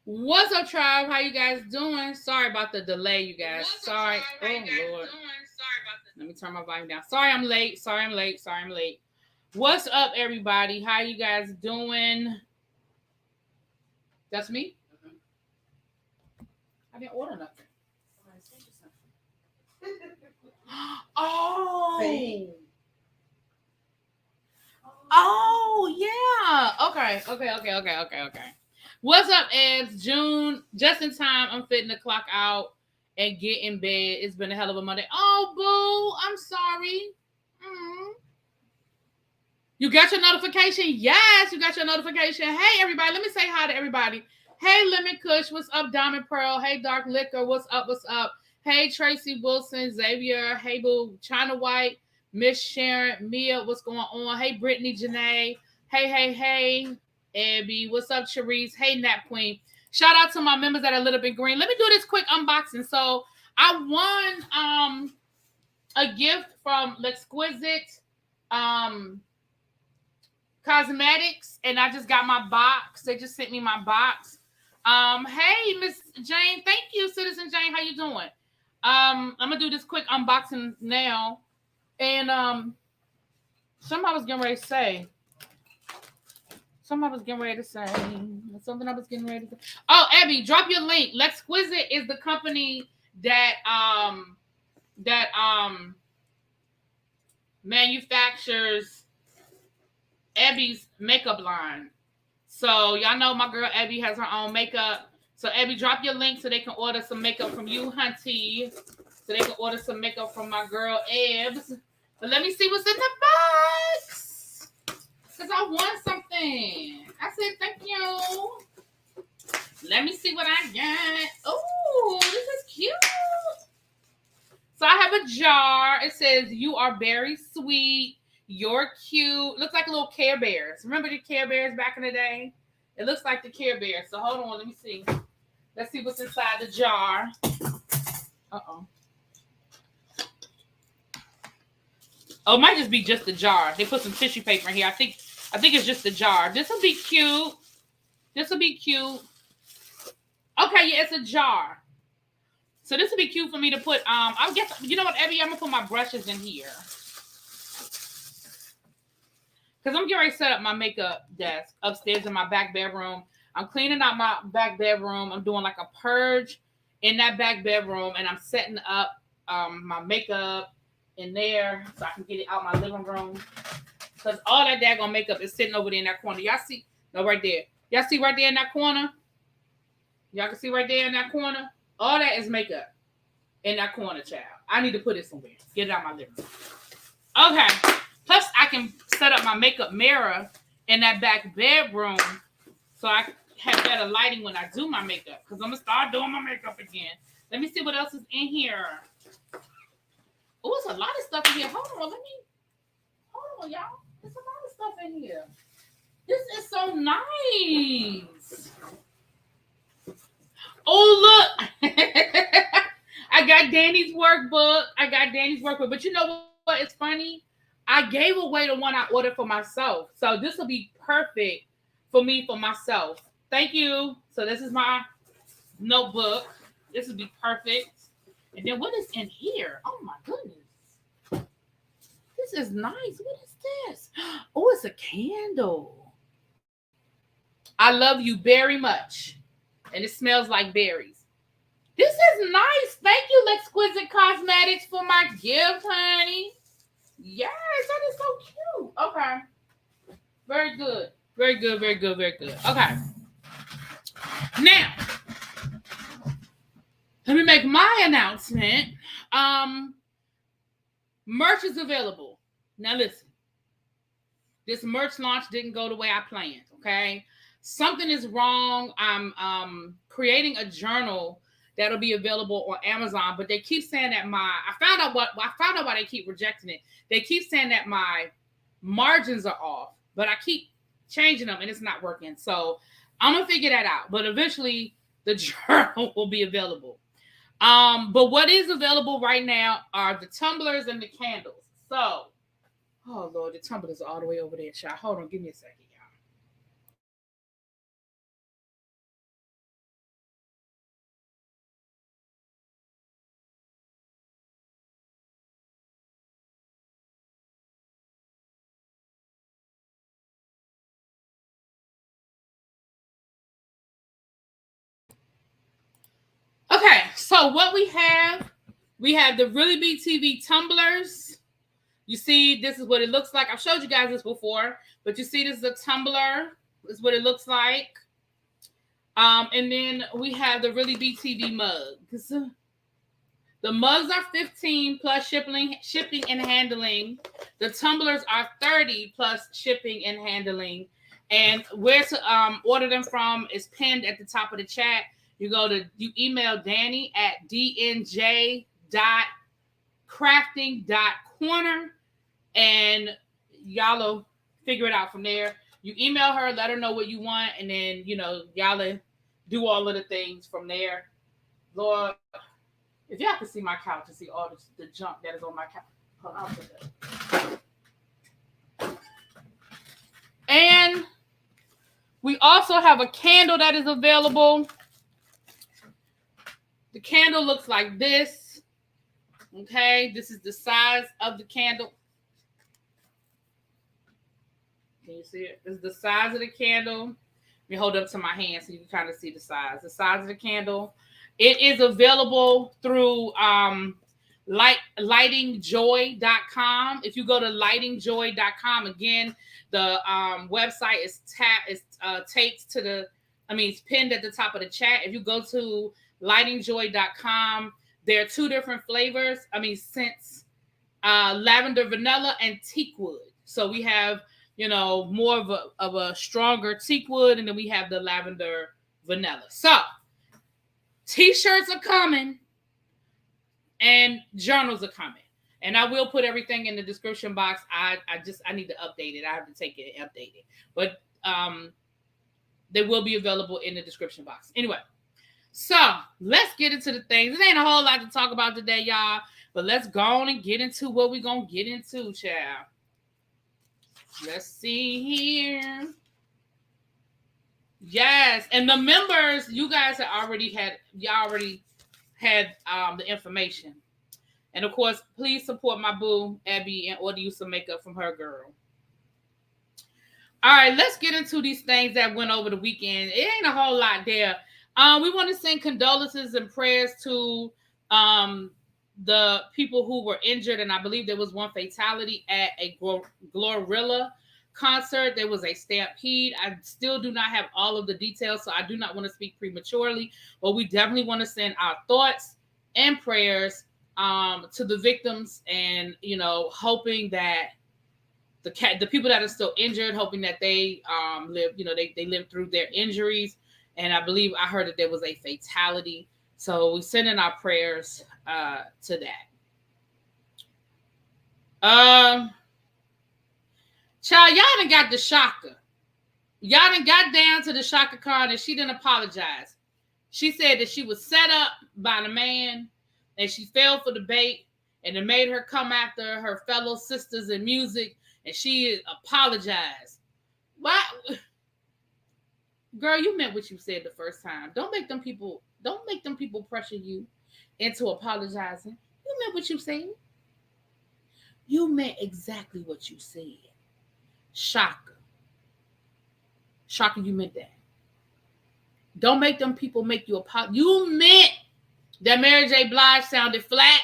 What's up, tribe? How you guys doing? Sorry about the delay, you guys. Sorry. Oh, Lord. Let me turn my volume down. Sorry I'm late. What's up, everybody? How you guys doing? That's me? I didn't order nothing. Oh. Oh, yeah. Okay. What's up, Eds? June, just in time. I'm fitting the clock out and get in bed. It's been a hell of a Monday. Oh, boo. I'm sorry. You got your notification? Yes, you got your notification. Hey, everybody. Let me say hi to everybody. Hey, Lemon Kush. What's up, Diamond Pearl? Hey, Dark Liquor. What's up? Hey, Tracy Wilson, Xavier. Hey, boo. China White. Miss Sharon. Mia. What's going on? Hey, Brittany Janae. Hey. Abby. What's up, Cherise? Hey, Nap Queen. Shout out to my members that are a little bit green. Let me do this quick unboxing. So I won a gift from L'Exquisite Cosmetics, and I just got my box. They just sent me my box. Hey, Miss Jane. Thank you, Citizen Jane. How you doing? I'm gonna do this quick unboxing now. And something I was getting ready to say. Oh, Abby, drop your link. L'Exquisite is the company that manufactures Abby's makeup line. So y'all know my girl Abby has her own makeup. So Abby, drop your link so they can order some makeup from you, hunty. So they can order some makeup from my girl Abs. But let me see what's in the box. Because I won something. I said thank you. Let me see what I got. Oh, this is cute. So I have a jar. It says, "You are very sweet. You're cute." Looks like little Care Bears. Remember the Care Bears back in the day? It looks like the Care Bears. So hold on. Let me see. Let's see what's inside the jar. Uh-oh. Oh, it might just be just the jar. They put some tissue paper in here. I think it's just the jar. This will be cute. Okay, yeah, it's a jar. So this would be cute for me to put. I guess, you know what, Abby? I'm gonna put my brushes in here because I'm getting ready to set up my makeup desk upstairs in my back bedroom. I'm cleaning out my back bedroom. I'm doing like a purge in that back bedroom, and I'm setting up my makeup in there so I can get it out my living room. Because all that daggone makeup is sitting over there in that corner. Y'all see? No, right there. Y'all see right there in that corner? Y'all can see right there in that corner? All that is makeup in that corner, child. I need to put it somewhere. Get it out my living room. Okay. Plus, I can set up my makeup mirror in that back bedroom so I have better lighting when I do my makeup. Because I'm going to start doing my makeup again. Let me see what else is in here. Oh, it's a lot of stuff in here. Hold on, y'all. There's a lot of stuff in here. This is so nice. Oh, look. I got Danny's workbook. But you know what? It's funny. I gave away the one I ordered for myself. So this will be perfect for me, for myself. Thank you. So this is my notebook. This will be perfect. And then what is in here? Oh, my goodness. This is nice. What is this? Oh, it's a candle. I love you very much. And it smells like berries. This is nice. Thank you, L'Exquisite Cosmetics, for my gift, honey. Yes, that is so cute. Okay. Very good. Okay. Now, let me make my announcement. Merch is available. Now listen. This merch launch didn't go the way I planned, okay? Something is wrong. I'm creating a journal that'll be available on Amazon, but they keep saying that I found out why they keep rejecting it. They keep saying that my margins are off, but I keep changing them and it's not working. So I'm gonna figure that out. But eventually the journal will be available. But what is available right now are the tumblers and the candles. So, oh Lord, the tumblers are all the way over there, child. Hold on, give me a second. So what we have the ReallyBTV tumblers. You see, this is what it looks like. I've showed you guys this before, but you see, this is a tumbler. This is what it looks like. And then we have the ReallyBTV mugs. The mugs are $15 plus shipping and handling. The tumblers are $30 plus shipping and handling. And where to order them from is pinned at the top of the chat. You email Danny at dnj.crafting.corner, and y'all will figure it out from there. You email her, let her know what you want, and then y'all will do all of the things from there. Lord, if y'all can see my couch and see all the junk that is on my couch. Hold on, I'll put that. And we also have a candle that is available. The candle looks like this. Okay, this is the size of the candle. Can you see it? This is the size of the candle. Let me hold it up to my hand so you can kind of see the size. The size of the candle. It is available through lightingjoy.com. If you go to lightingjoy.com, again, the website is taped to the, it's pinned at the top of the chat. If you go to lightingjoy.com, there are two different flavors. Scents, lavender vanilla and teak wood. So we have, more of a stronger teak wood, and then we have the lavender vanilla. So T-shirts are coming and journals are coming. And I will put everything in the description box. I need to update it. I have to take it and update it. But they will be available in the description box. Anyway, so let's get into the things. There ain't a whole lot to talk about today, y'all. But let's go on and get into what we're going to get into, child. Let's see here. Yes, and the members, you guys already had the information. And of course, please support my boo, Abby, and order you some makeup from her girl. All right, let's get into these things that went over the weekend. It ain't a whole lot there. We want to send condolences and prayers to the people who were injured, and I believe there was one fatality at a Glorilla concert. There was a stampede. I still do not have all of the details, so I do not want to speak prematurely, but we definitely want to send our thoughts and prayers to the victims, and hoping that the people that are still injured, hoping that they live, they live through their injuries. And I believe I heard that there was a fatality, so we send in our prayers to that. Child, y'all done got the Chaka. Y'all done got down to the Chaka card, and she didn't apologize. She said that she was set up by the man, and she fell for the bait, and it made her come after her fellow sisters in music, and she apologized. Why? Girl, you meant what you said the first time. Don't make them people pressure you into apologizing. You meant what you said. You meant exactly what you said. Chaka, you meant that. Don't make them people make you apologize. You meant that Mary J. Blige sounded flat.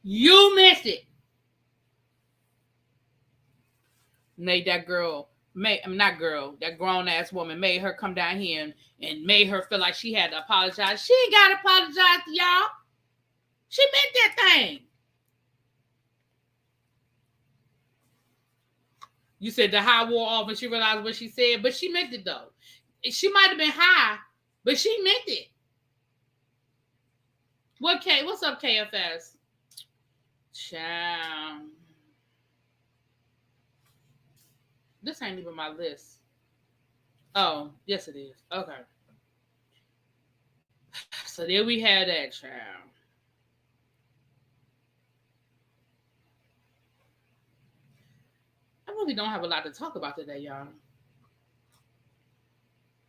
You meant it. Made that girl, that grown ass woman made her come down here and made her feel like she had to apologize. She ain't got to apologize to y'all. She meant that thing. You said the high wore off and she realized what she said, but she meant it though. She might have been high, but she meant it. What's up, KFS? Child. This ain't even my list. Oh, yes it is. Okay. So there we had that, child. I really don't have a lot to talk about today, y'all.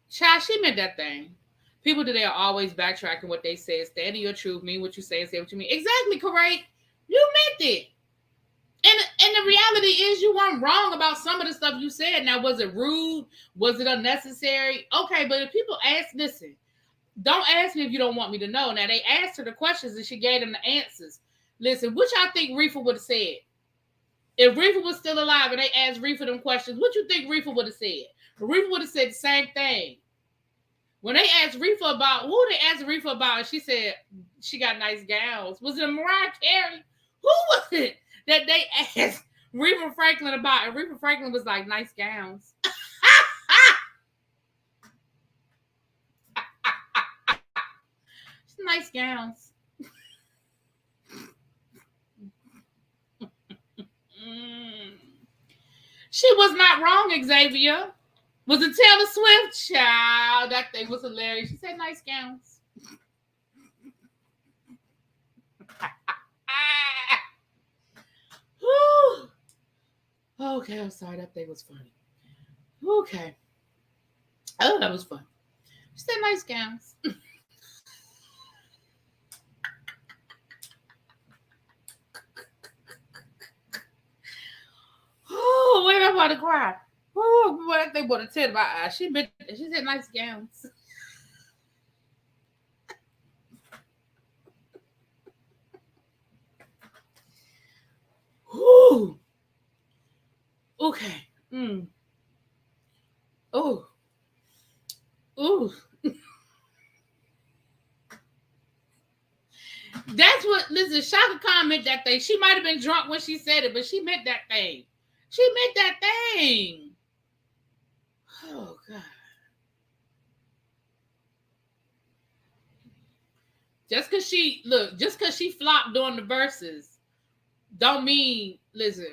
Child, she meant that thing. People today are always backtracking what they say. Stand in your truth, mean what you say, and say what you mean. Exactly, correct. You meant it. And the reality is you weren't wrong about some of the stuff you said. Now, was it rude? Was it unnecessary? Okay, but if people ask, listen, Don't ask me if you don't want me to know. Now, they asked her the questions and she gave them the answers. Listen, what y'all think Reefa would have said? If Reefa was still alive and they asked Reefa them questions, what you think Reefa would have said? Reefa would have said the same thing. When they asked Reefa about, who they asked Reefa about, and she said she got nice gowns. Was it Mariah Carey? Who was it that they asked Reefa Franklin about? And Reefa Franklin was like, nice gowns. Nice gowns. She was not wrong, Xavier. Was it Taylor Swift? Child, that thing was hilarious. She said nice gowns. Okay, I'm sorry. That thing was funny. Okay. Oh, that was fun. She said nice gowns. Oh, wait, I'm about to cry. Oh, boy, that thing brought a tear to my eye. She said nice gowns. Ooh. Okay. Oh. Ooh. That's what, listen, Chaka Khan meant that thing. She might have been drunk when she said it, but she meant that thing. She meant that thing. Oh, God. Just because she flopped during the verses, don't mean, listen.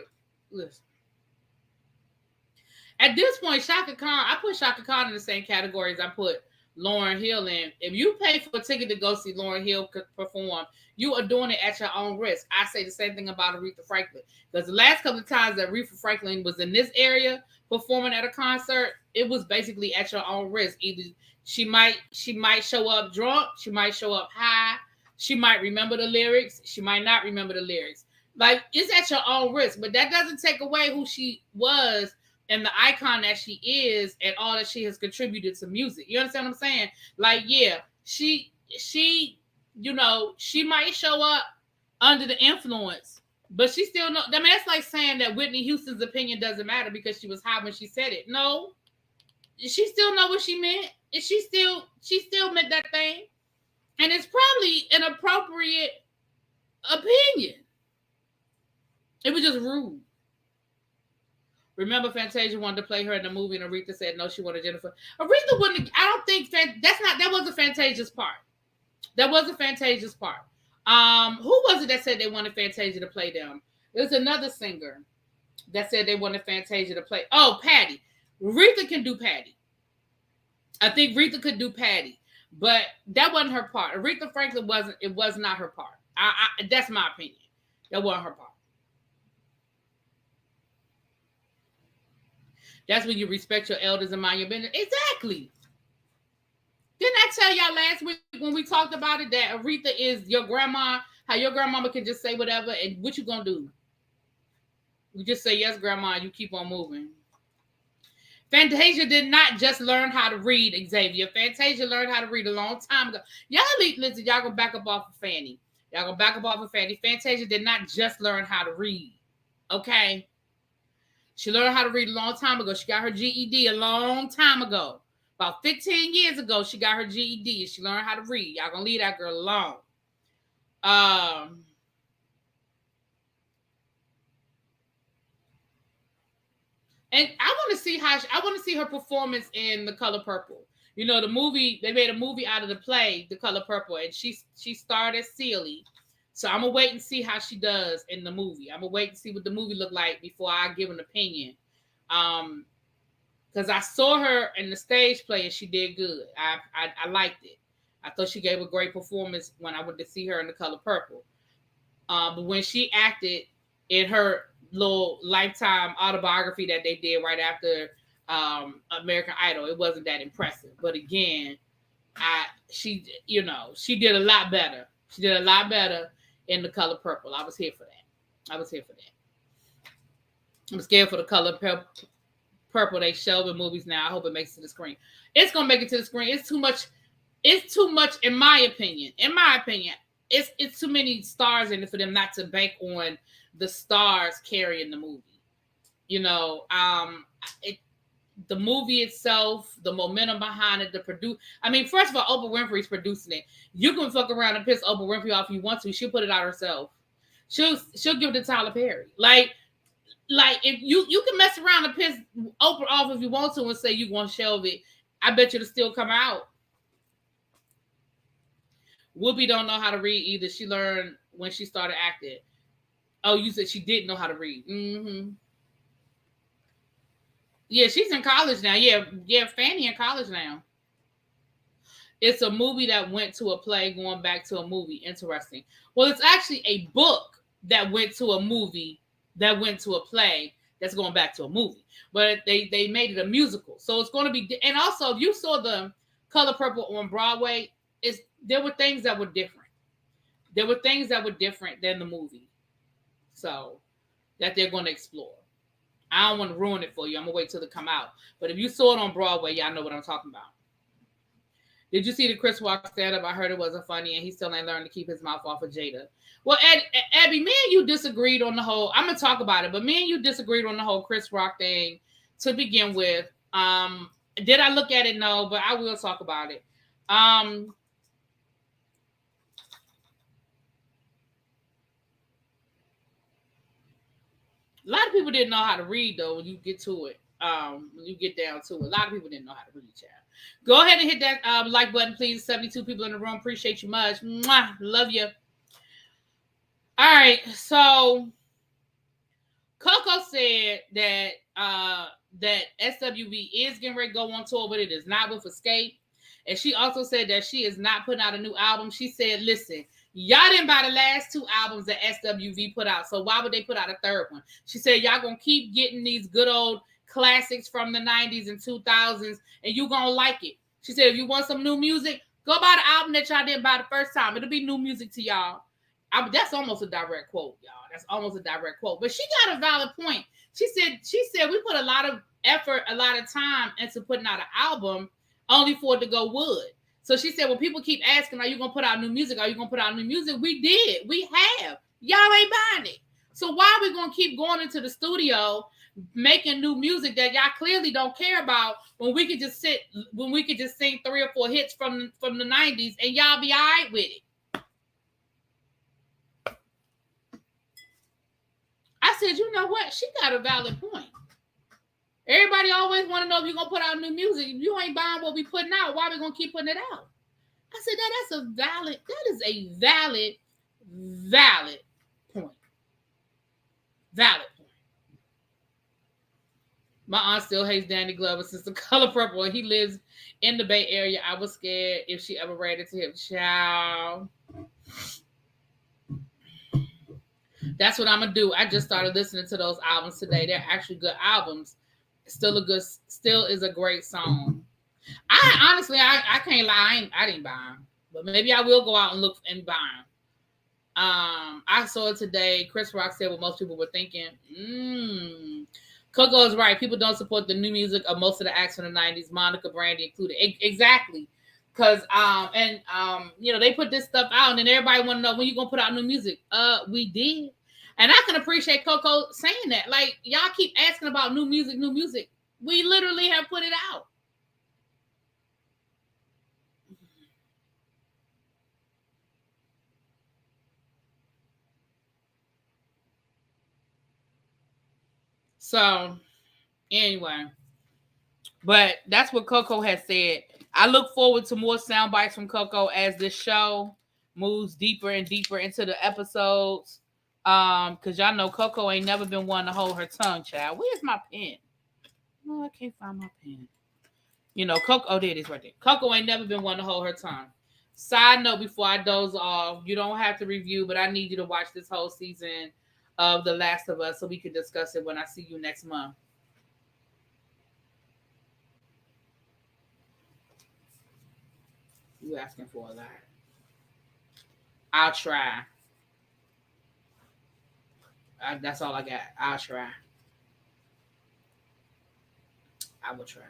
At this point, Chaka Khan, I put Chaka Khan in the same category as I put Lauryn Hill in. If you pay for a ticket to go see Lauryn Hill perform, you are doing it at your own risk. I say the same thing about Aretha Franklin. Because the last couple of times that Aretha Franklin was in this area performing at a concert, it was basically at your own risk. Either she might show up drunk, she might show up high, she might remember the lyrics, she might not remember the lyrics. Like, it's at your own risk, but that doesn't take away who she was and the icon that she is and all that she has contributed to music. You understand what I'm saying? Like, yeah, she might show up under the influence, but she still know. I mean, that's like saying that Whitney Houston's opinion doesn't matter because she was high when she said it. No, she still know what she meant, and she still meant that thing, and it's probably an appropriate opinion. It was just rude. Remember, Fantasia wanted to play her in the movie, and Aretha said no, she wanted Jennifer. Aretha wouldn't. I don't think that wasn't Fantasia's part. That wasn't Fantasia's part. Who was it that said they wanted Fantasia to play them? It was another singer that said they wanted Fantasia to play. Oh, Patty. Aretha can do Patty. I think Aretha could do Patty, but that wasn't her part. Aretha Franklin wasn't. It was not her part. That's my opinion. That wasn't her part. That's when you respect your elders and mind your business. Exactly. Didn't I tell y'all last week when we talked about it that Aretha is your grandma, how your grandmama can just say whatever, and what you gonna do? You just say, yes, grandma, you keep on moving. Fantasia did not just learn how to read, Xavier. Fantasia learned how to read a long time ago. Y'all listen, y'all gonna back up off of Fanny. Y'all gonna back up off of Fanny. Fantasia did not just learn how to read. Okay? She learned how to read a long time ago. She got her GED a long time ago. About 15 years ago, she got her GED. She learned how to read. Y'all gonna leave that girl alone. And I want to see her performance in The Color Purple. You know, the movie, they made a movie out of the play, The Color Purple, and she starred as Celie. So I'm gonna wait and see how she does in the movie. I'm gonna wait and see what the movie looked like before I give an opinion. Because I saw her in the stage play and she did good. I liked it. I thought she gave a great performance when I went to see her in The Color Purple. But when she acted in her little Lifetime autobiography that they did right after American Idol, it wasn't that impressive. But again, she did a lot better. She did a lot better in The Color Purple. I was here for that. I'm scared for The Color Purple. They show in movies now. I hope it makes it to the screen. It's gonna make it to the screen. It's too much. it's too much, in my opinion. It's too many stars in it for them not to bank on the stars carrying the movie. You know, the movie itself, the momentum behind it, I mean, first of all, Oprah Winfrey's producing it. You can fuck around and piss Oprah Winfrey off if you want to. She'll put it out herself. She'll give it to Tyler Perry. Like if you can mess around and piss Oprah off if you want to and say you want to shelve it. I bet you it'll still come out. Whoopi don't know how to read either. She learned when she started acting. Oh, you said she didn't know how to read. Mm-hmm. Yeah, she's in college now. Yeah, Fanny in college now. It's a movie that went to a play going back to a movie. Interesting. Well, it's actually a book that went to a movie that went to a play that's going back to a movie. But they made it a musical. So it's going to be... And also, if you saw the Color Purple on Broadway, there were things that were different. There were things that were different than the movie. So, that they're going to explore. I don't want to ruin it for you. I'm going to wait till it come out. But if you saw it on Broadway, y'all know what I'm talking about. Did you see the Chris Rock stand-up? I heard it wasn't funny, and he still ain't learned to keep his mouth off of Jada. Well, Abby, me and you disagreed on the whole... I'm going to talk about it, but me and you disagreed on the whole Chris Rock thing to begin with. Did I look at it? No, but I will talk about it. A lot of people didn't know how to read, though, when you get to it. When you get down to it. A lot of people didn't know how to read, child. Go ahead and hit that like button, please. 72 people in the room. Appreciate you much. Mwah. Love you. All right. So, CoKo said that SWV is getting ready to go on tour, but it is not with Escape. And she also said that she is not putting out a new album. She said, listen, y'all didn't buy the last 2 albums that SWV put out, so why would they put out a third one? She said, y'all gonna keep getting these good old classics from the 90s and 2000s, and you gonna like it. She said, if you want some new music, go buy the album that y'all didn't buy the first time. It'll be new music to y'all. That's almost a direct quote, y'all. That's almost a direct quote. But she got a valid point. She said we put a lot of effort, a lot of time into putting out an album only for it to go wood. So she said, when people keep asking, are you going to put out new music? Are you going to put out new music? We did. We have. Y'all ain't buying it. So why are we going to keep going into the studio making new music that y'all clearly don't care about when we could just sing 3 or 4 hits from the 90s and y'all be all right with it? I said, you know what? She got a valid point. Everybody always want to know if you're going to put out new music. If you ain't buying what we putting out, why are we going to keep putting it out? I said, that is a valid point. Valid point. My aunt still hates Danny Glover since The Color Purple. He lives in the Bay Area. I was scared if she ever ran into him. Child. That's what I'm going to do. I just started listening to those albums today. They're actually good albums. Still is a great song. I honestly can't lie. I didn't buy them, but maybe I will go out and look and buy them. I saw it today. Chris Rock said what most people were thinking. CoKo is right. People don't support the new music of most of the acts from the 90s, Monica, Brandy included. Exactly. Because they put this stuff out and then everybody want to know when you gonna put out new music. We did. And I can appreciate CoKo saying that. Like, y'all keep asking about new music. We literally have put it out. So, anyway. But that's what CoKo has said. I look forward to more sound bites from CoKo as this show moves deeper and deeper into the episodes. Because y'all know CoKo ain't never been one to hold her tongue, child. Where's my pen? Oh, I can't find my pen. You know, CoKo, oh, there it is right there. CoKo ain't never been one to hold her tongue. Side note before I doze off, you don't have to review, but I need you to watch this whole season of The Last of Us so we can discuss it when I see you next month. You asking for a lot. I'll try. That's all I got. I'll try. I will try.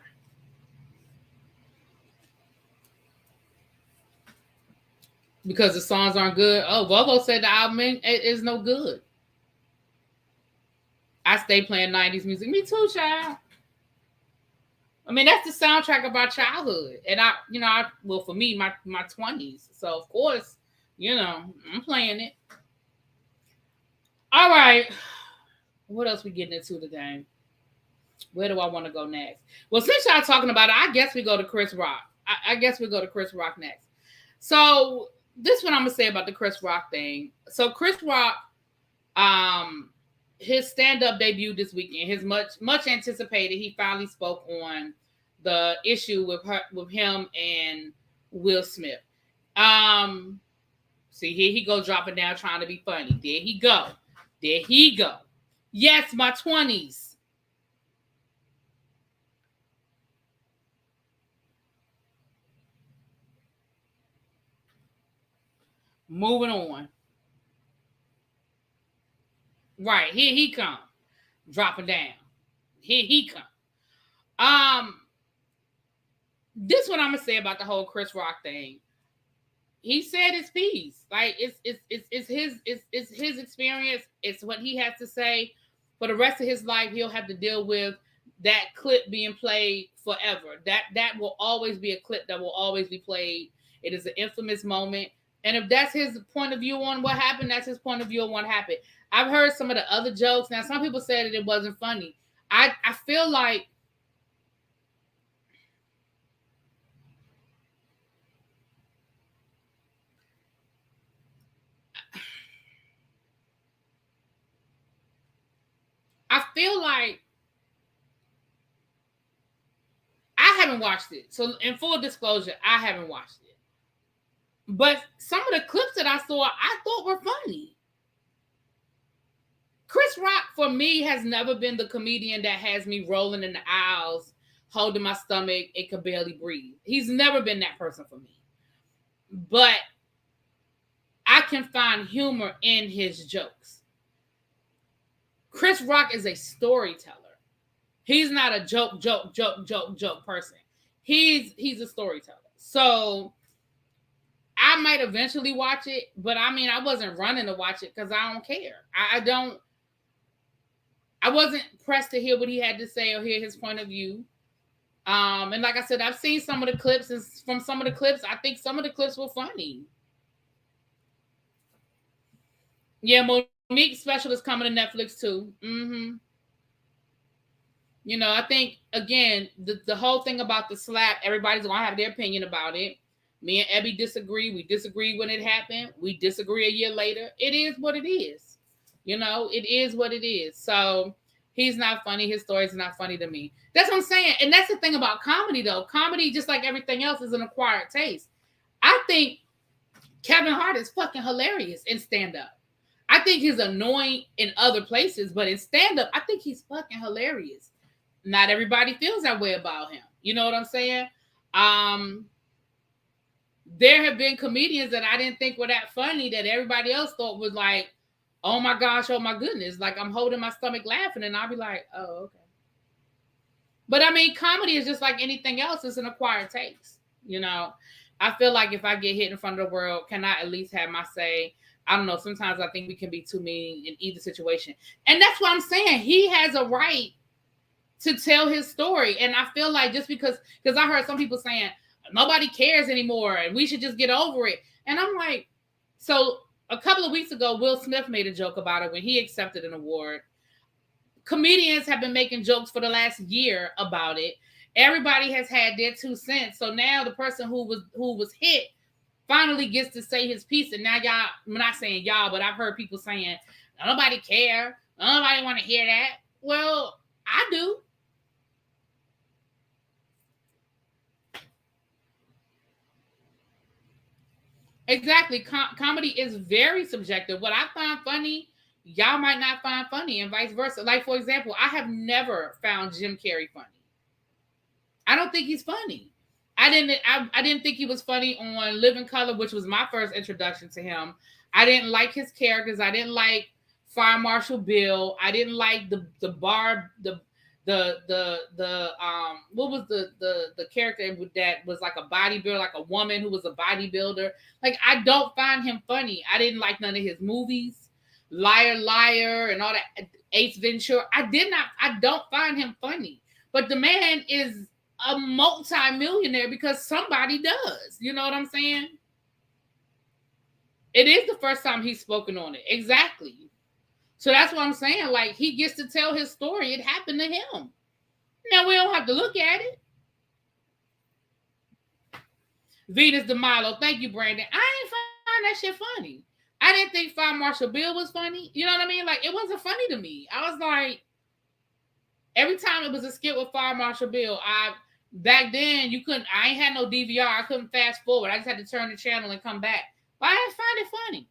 Because the songs aren't good. Oh, Volvo said the album is no good. I stay playing 90s music. Me too, child. I mean, that's the soundtrack of our childhood. And well, for me, my 20s. So, of course, I'm playing it. All right. What else we getting into today? Where do I want to go next? Well, since y'all talking about it, I guess we go to Chris Rock. I guess we go to Chris Rock next. So, this is what I'm going to say about the Chris Rock thing. So, Chris Rock, his stand-up debut this weekend, his much anticipated, he finally spoke on the issue with him and Will Smith. See, here he go dropping down trying to be funny. There he go. Yes, my 20s. Moving on. Right, here he come. Dropping down. Here he come. This is what I'm gonna say about the whole Chris Rock thing. He said his piece. Like it's his experience. It's what he has to say. For the rest of his life, he'll have to deal with that clip being played forever. That will always be a clip that will always be played. It is an infamous moment. And if that's his point of view on what happened, that's his point of view on what happened. I've heard some of the other jokes. Now, some people said that it wasn't funny. I feel like I haven't watched it. So, in full disclosure, I haven't watched it. But some of the clips that I saw, I thought were funny. Chris Rock, for me, has never been the comedian that has me rolling in the aisles, holding my stomach, and could barely breathe. He's never been that person for me. But I can find humor in his jokes. Chris Rock is a storyteller. He's not a joke person. He's a storyteller. So I might eventually watch it, but I mean, I wasn't running to watch it because I don't care. I wasn't pressed to hear what he had to say or hear his point of view. And like I said, I've seen some of the clips, and from some of the clips, I think some of the clips were funny. Yeah, Monique's special is coming to Netflix too. Mm-hmm. I think, again, the whole thing about the slap, everybody's going to have their opinion about it. Me and Ebby disagree. We disagreed when it happened. We disagree a year later. It is what it is. It is what it is. So he's not funny. His stories are not funny to me. That's what I'm saying. And that's the thing about comedy, though. Comedy, just like everything else, is an acquired taste. I think Kevin Hart is fucking hilarious in stand-up. I think he's annoying in other places, but in stand-up, I think he's fucking hilarious. Not everybody feels that way about him. You know what I'm saying? There have been comedians that I didn't think were that funny that everybody else thought was like, oh my gosh, oh my goodness. Like, I'm holding my stomach laughing, and I'll be like, oh, okay. But I mean, comedy is just like anything else. It's an acquired taste. I feel like if I get hit in front of the world, can I at least have my say? I don't know. Sometimes I think we can be too mean in either situation. And that's what I'm saying. He has a right to tell his story. And I feel like just because I heard some people saying nobody cares anymore and we should just get over it. And I'm like, so a couple of weeks ago, Will Smith made a joke about it when he accepted an award. Comedians have been making jokes for the last year about it. Everybody has had their 2 cents. So now the person who was hit finally gets to say his piece. And now y'all, I'm not saying y'all, but I've heard people saying, nobody care. Nobody want to hear that. Well, I do. Exactly. Comedy is very subjective. What I find funny, y'all might not find funny, and vice versa. Like, for example, I have never found Jim Carrey funny. I don't think he's funny. I didn't think he was funny on Living Color, which was my first introduction to him. I didn't like his characters. I didn't like Fire Marshal Bill. I didn't like the what was the character that was like a bodybuilder, like a woman who was a bodybuilder. Like, I don't find him funny. I didn't like none of his movies, Liar Liar and all that, Ace Ventura. I don't find him funny. But the man is a multi-millionaire because somebody does. You know what I'm saying? It is the first time he's spoken on it. Exactly. So that's what I'm saying. Like, he gets to tell his story. It happened to him. Now we don't have to look at it. Venus de Milo. Thank you, Brandon. I ain't find that shit funny. I didn't think Fire Marshal Bill was funny. You know what I mean? Like, it wasn't funny to me. I was like, every time it was a skit with Fire Marshal Bill, back then I ain't had no DVR. I couldn't fast forward. I just had to turn the channel and come back. But I didn't find it funny.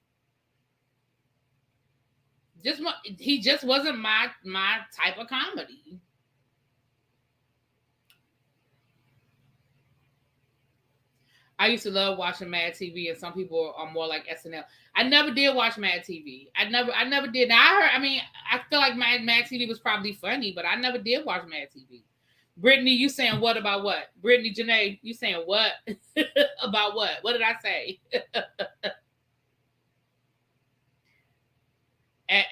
He just wasn't my type of comedy. I used to love watching Mad TV, and some people are more like SNL. I never did watch Mad TV. I never did. Now I feel like Mad TV was probably funny, but I never did watch Mad TV. Brittany, you saying what about what? Brittany Janae, you saying what about what? What did I say?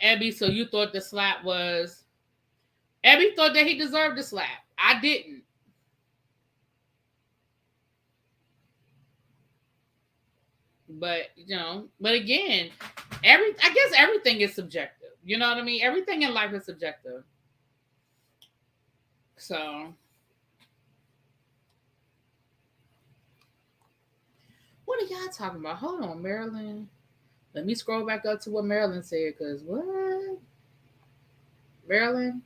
Abby, so you thought the slap was... Abby thought that he deserved the slap. I didn't. But, but again, I guess everything is subjective. You know what I mean? Everything in life is subjective. So, what are y'all talking about? Hold on, Marilyn. Let me scroll back up to what Marilyn said, because what? Marilyn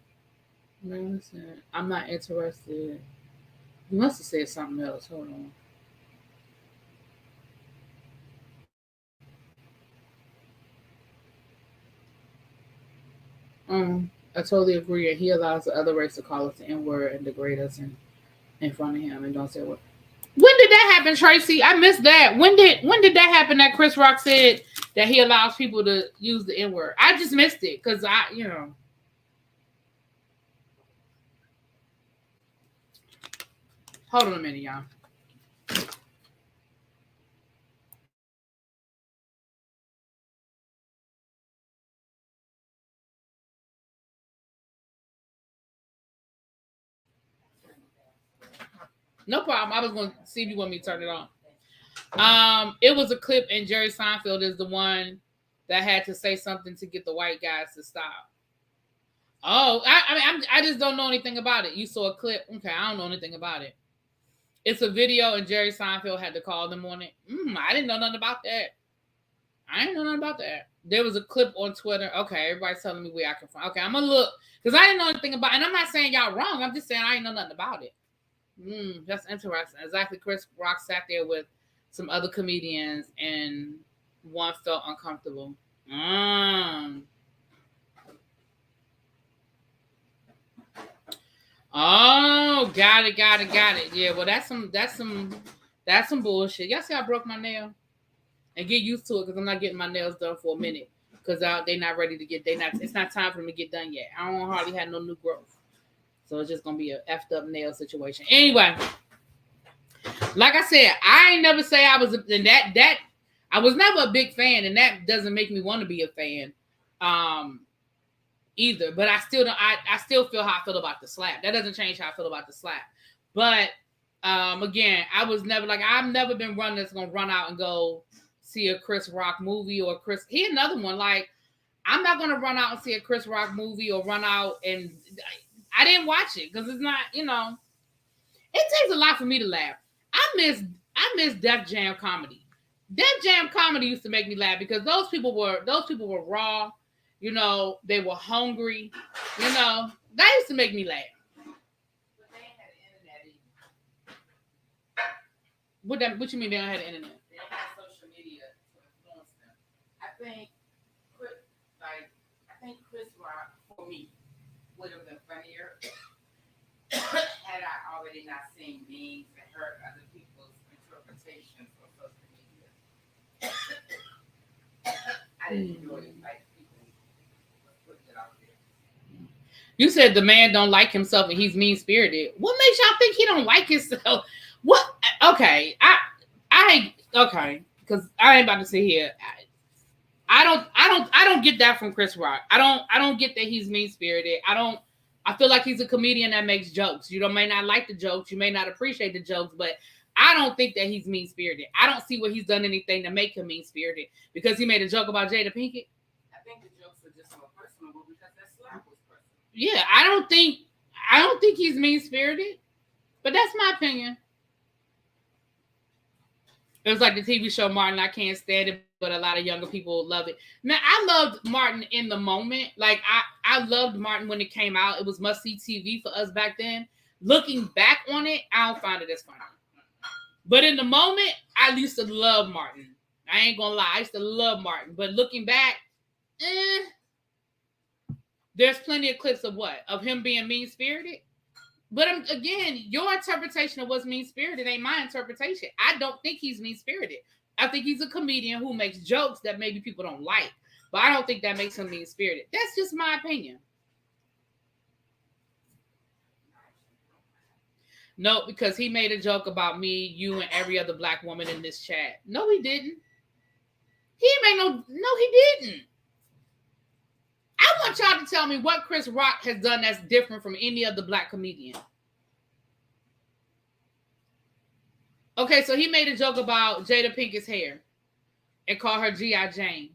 said, I'm not interested. You must have said something else. Hold on. I totally agree. And he allows the other race to call us the N-word and degrade us in front of him and don't say what. When did that happen, Tracy? I missed that. When did that happen that Chris Rock said that he allows people to use the N-word? I just missed it because Hold on a minute, y'all. No problem. I was going to see if you want me to turn it on. It was a clip, and Jerry Seinfeld is the one that had to say something to get the white guys to stop. Oh, I just don't know anything about it. You saw a clip. Okay, I don't know anything about it. It's a video, and Jerry Seinfeld had to call them on it. I didn't know nothing about that. I didn't know nothing about that. There was a clip on Twitter. Okay, everybody's telling me where I can find. Okay, I'm gonna look because I didn't know anything about it. And I'm not saying y'all wrong. I'm just saying I didn't know nothing about it. That's interesting. Exactly. Chris Rock sat there with some other comedians, and one felt uncomfortable. Oh, got it. Yeah, well, that's some bullshit. Y'all see I broke my nail? And get used to it because I'm not getting my nails done for a minute because they're not ready to get. It's not time for them to get done yet. I don't hardly have no new growth, so it's just gonna be a effed up nail situation. Anyway, like I said, I ain't never say I was and that I was never a big fan, and that doesn't make me want to be a fan. Either, but I still don't. I still feel how I feel about the slap. That doesn't change how I feel about the slap. But again, I've never been one that's gonna run out and go see a Chris Rock movie or He another one. Like, I'm not gonna run out and see a Chris Rock movie or run out and I didn't watch it because it's not. It takes a lot for me to laugh. I miss Def Jam comedy. Def Jam comedy used to make me laugh because those people were raw. They were hungry. That used to make me laugh. But they ain't had the internet. What you mean they don't have the internet? They don't have social media to influence them. I think Chris Rock for me would have been funnier had I already not seen memes and heard other people's interpretations of social media. I didn't enjoy it like. You said the man don't like himself and he's mean spirited. What makes y'all think he don't like himself? What? Okay, okay, because I ain't about to sit here. I don't get that from Chris Rock. I don't get that he's mean spirited. I feel like he's a comedian that makes jokes. You may not like the jokes, you may not appreciate the jokes, but I don't think that he's mean spirited. I don't see where he's done anything to make him mean spirited because he made a joke about Jada Pinkett. I think the jokes are just more personal because that slap was personal. Yeah, I don't think he's mean spirited, but that's my opinion. It was like the TV show Martin. I can't stand it, but a lot of younger people love it. Now, I loved Martin in the moment. Like, I loved Martin when it came out. It was must-see TV for us back then. Looking back on it, I don't find it as funny. But in the moment, I used to love Martin. I ain't gonna lie. I used to love Martin. But looking back, there's plenty of clips of what? Of him being mean-spirited. But again, your interpretation of what's mean-spirited ain't my interpretation. I don't think he's mean-spirited. I think he's a comedian who makes jokes that maybe people don't like. But I don't think that makes him mean-spirited. That's just my opinion. No, because he made a joke about me, you, and every other black woman in this chat. No, he didn't. He didn't. I want y'all to tell me what Chris Rock has done that's different from any other black comedian. Okay, so he made a joke about Jada Pinkett's hair and called her G.I. Jane.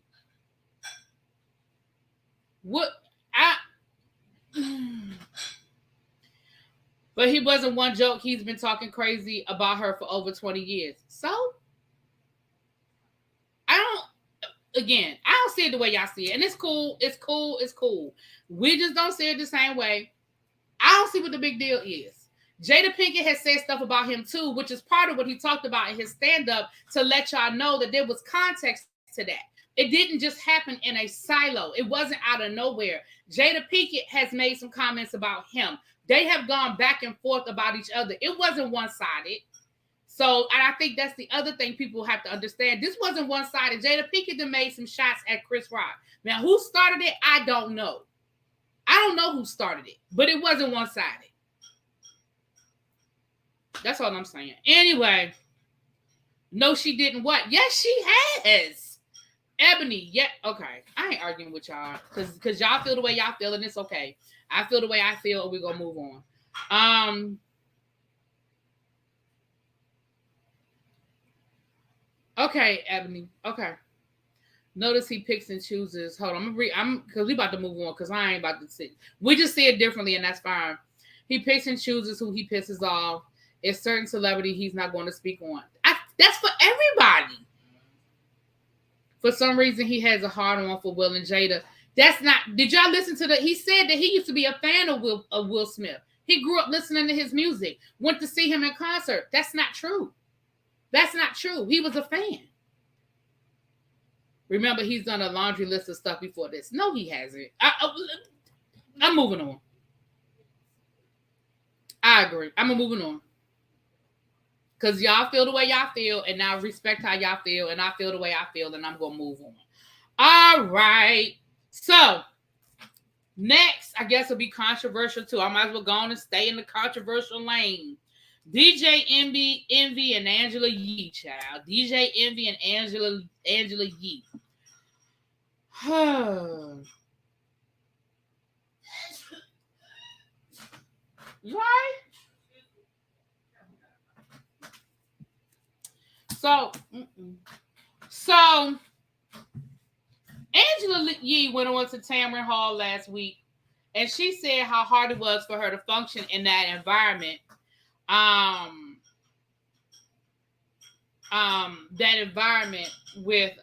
But he wasn't one joke. He's been talking crazy about her for over 20 years. So, I don't see it the way y'all see it. And it's cool. It's cool. We just don't see it the same way. I don't see what the big deal is. Jada Pinkett has said stuff about him too, which is part of what he talked about in his stand-up to let y'all know that there was context to that. It didn't just happen in a silo. It wasn't out of nowhere. Jada Pinkett has made some comments about him. They have gone back and forth about each other. It wasn't one-sided. So, and I think that's the other thing people have to understand. This wasn't one-sided. Jada Pinkett made some shots at Chris Rock. Now, who started it? I don't know. I don't know who started it, but it wasn't one-sided. That's all I'm saying. Anyway, no, she didn't what? Yes, she has. Ebony, yeah, okay. I ain't arguing with y'all because y'all feel the way y'all feel, and it's okay. I feel the way I feel, and we're going to move on. Okay, Ebony. Okay. Notice he picks and chooses. Hold on, because we about to move on because I ain't about to sit. We just see it differently, and that's fine. He picks and chooses who he pisses off. It's certain celebrity he's not going to speak on. That's for everybody. For some reason, he has a hard on for Will and Jada. That's not. Did y'all listen to he said that he used to be a fan of Will Smith. He grew up listening to his music. Went to see him in concert. That's not true. That's not true. He was a fan. Remember, he's done a laundry list of stuff before this. No, he hasn't. I'm moving on. I agree. I'm moving on. Because y'all feel the way y'all feel, and I respect how y'all feel, and I feel the way I feel, and I'm going to move on. All right. So, next, I guess it'll be controversial, too. I might as well go on and stay in the controversial lane. DJ Envy, and Angela Yee, child. DJ Envy and Angela Yee. Right? So Angela Yee went on to Tamron Hall last week, and she said how hard it was for her to function in that environment. That environment with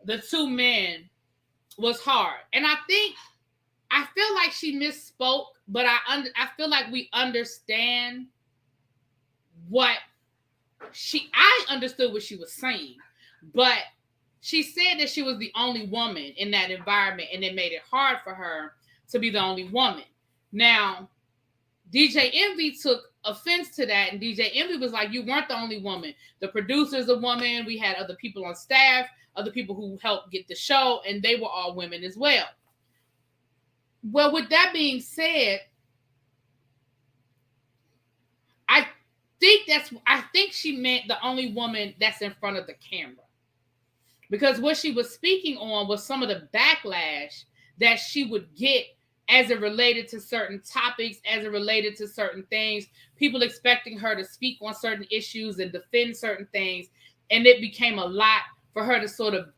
the two men was hard, and I feel like she misspoke, but I feel like we understand what I understood what she was saying, but she said that she was the only woman in that environment, and it made it hard for her to be the only woman. Now, DJ Envy took offense to that, and DJ Envy was like, you weren't the only woman. The producer's a woman. We had other people on staff, other people who helped get the show, and they were all women as well. Well, with that being said, I think she meant the only woman that's in front of the camera. Because what she was speaking on was some of the backlash that she would get as it related to certain topics, as it related to certain things, people expecting her to speak on certain issues and defend certain things. And it became a lot for her to sort of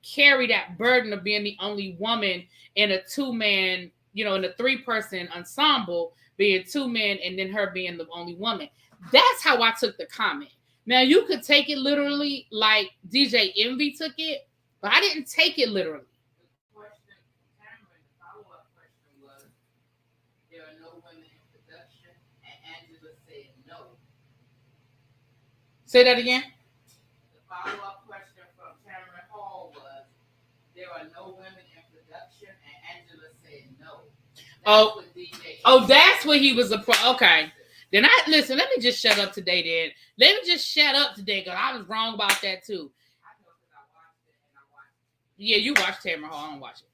carry that burden of being the only woman in a two-man, in a three-person ensemble, being two men and then her being the only woman. That's how I took the comment. Now, you could take it literally like DJ Envy took it, but I didn't take it literally. The follow-up question was, there are no women in production, and Angela said no. Say that again? The follow-up question from Cameron Hall was, there are no women in production, and Angela said no. That's what he was okay. Then listen, let me just shut up today then. Let me just shut up today because I was wrong about that too. I know because I watched it and I watched it. Yeah, you watched Tamara Hall. I don't watch it.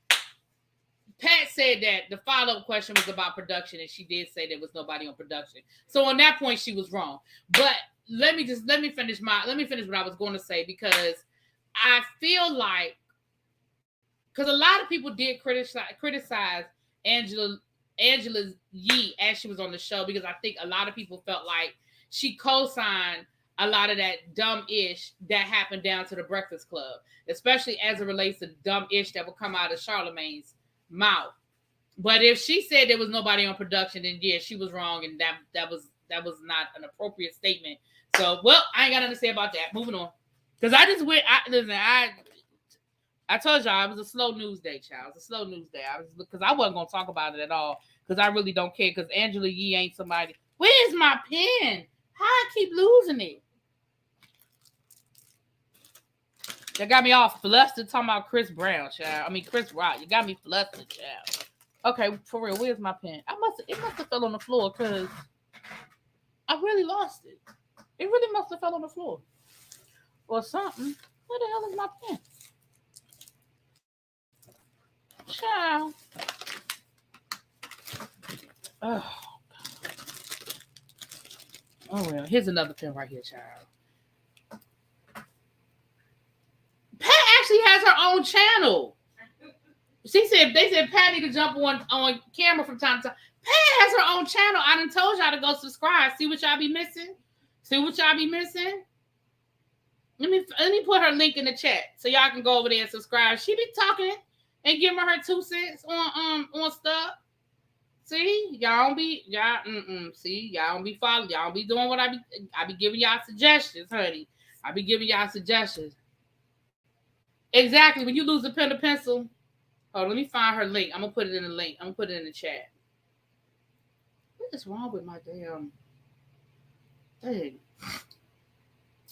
Pat said that the follow-up question was about production, and she did say there was nobody on production. So on that point, she was wrong. But let me finish what I was going to say, because I feel like, because a lot of people did criticize Angela's Yee as she was on the show, because I think a lot of people felt like she co-signed a lot of that dumb-ish that happened down to the Breakfast Club, especially as it relates to dumb-ish that would come out of Charlamagne's mouth. But if she said there was nobody on production, then yeah, she was wrong, and that was not an appropriate statement. So, well, I ain't got nothing to say about that. Moving on, because I just went. I told y'all it was a slow news day, child. It was a slow news day. Because I wasn't gonna talk about it at all, because I really don't care. Because Angela Yee ain't somebody. Where's my pen? How I keep losing it? That got me all flustered talking about Chris Brown, child. I mean Chris Rock. You got me flustered, child. Okay, for real, where's my pen? It must have fell on the floor, because I really lost it. It really must have fell on the floor. Or something. Where the hell is my pen? Child. Oh well, here's another pen right here, child. Pat actually has her own channel. They said Pat need to jump on camera from time to time. Pat has her own channel. I done told y'all to go subscribe. See what y'all be missing? Let me put her link in the chat so y'all can go over there and subscribe. She be talking and giving her 2 cents on stuff. See, y'all don't be following. Y'all don't be doing what I be giving y'all suggestions, honey. I be giving y'all suggestions. Exactly. When you lose a pen or pencil. Oh, let me find her link. I'm gonna put it in the link. I'm gonna put it in the chat. What is wrong with my damn thing?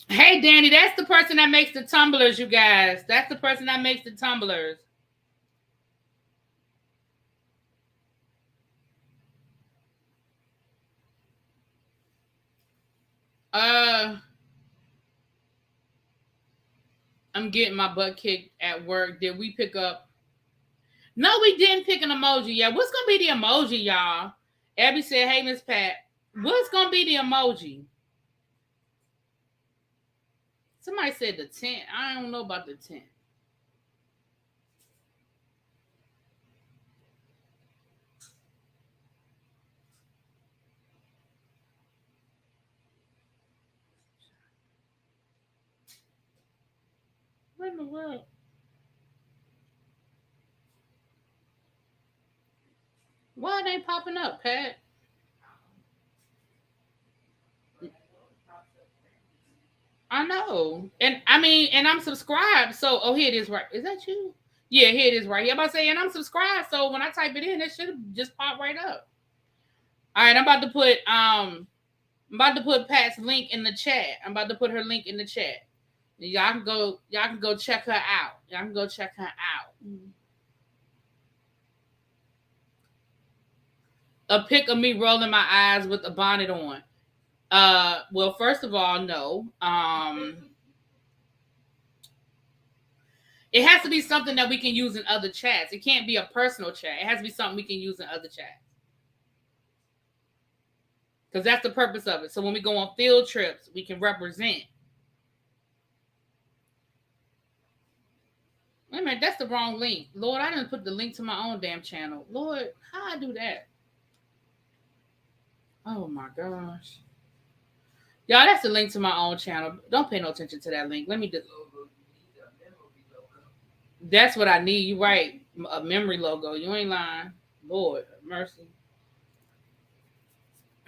Hey, Danny, that's the person that makes the tumblers, you guys. That's the person that makes the tumblers. I'm getting my butt kicked at work. Did we pick up? No, we didn't pick an emoji yet. What's gonna be the emoji, y'all? Abby said, "Hey, Miss Pat, what's gonna be the emoji?" Somebody said the tent. I don't know about the tent. What in the world? Why they popping up, Pat? I know. And I mean, and I'm subscribed. So, here it is, right? Is that you? Yeah, here it is right here. I'm about to say, and I'm subscribed. So when I type it in, it should have just popped right up. All right, I'm about to put Pat's link in the chat. I'm about to put her link in the chat. Y'all can go check her out. Y'all can go check her out. A pic of me rolling my eyes with a bonnet on. Well, first of all, no. It has to be something that we can use in other chats. It can't be a personal chat. It has to be something we can use in other chats. Because that's the purpose of it. So when we go on field trips, we can represent. Wait a minute, that's the wrong link. Lord, I didn't put the link to my own damn channel. Lord, how I do that? Oh my gosh. Y'all, that's the link to my own channel. Don't pay no attention to that link. Let me just... That's what I need. You right. A memory logo. You ain't lying. Lord, mercy.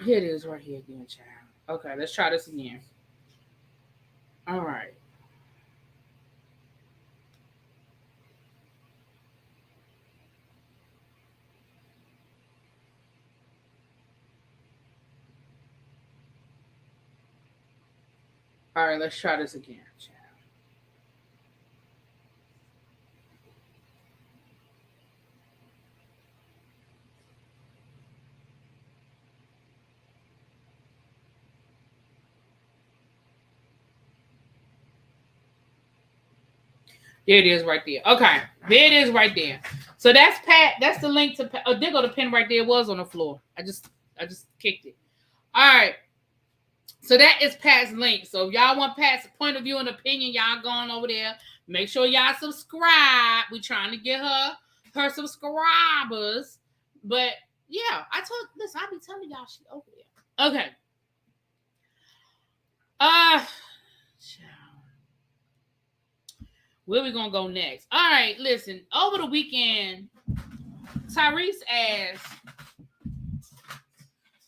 Here it is right here again, child. Okay, let's try this again. All right. All right, let's try this again, child. There it is right there. Okay. There it is right there. So that's Pat. That's the link to Pat. Oh, there go the pen right there. It was on the floor. I just kicked it. All right. So that is Pat's link. So if y'all want Pat's point of view and opinion, y'all going over there. Make sure y'all subscribe. We trying to get her subscribers. But yeah, listen, I be telling y'all she over there. Okay. Where we gonna go next? All right, listen. Over the weekend, Tyrese ass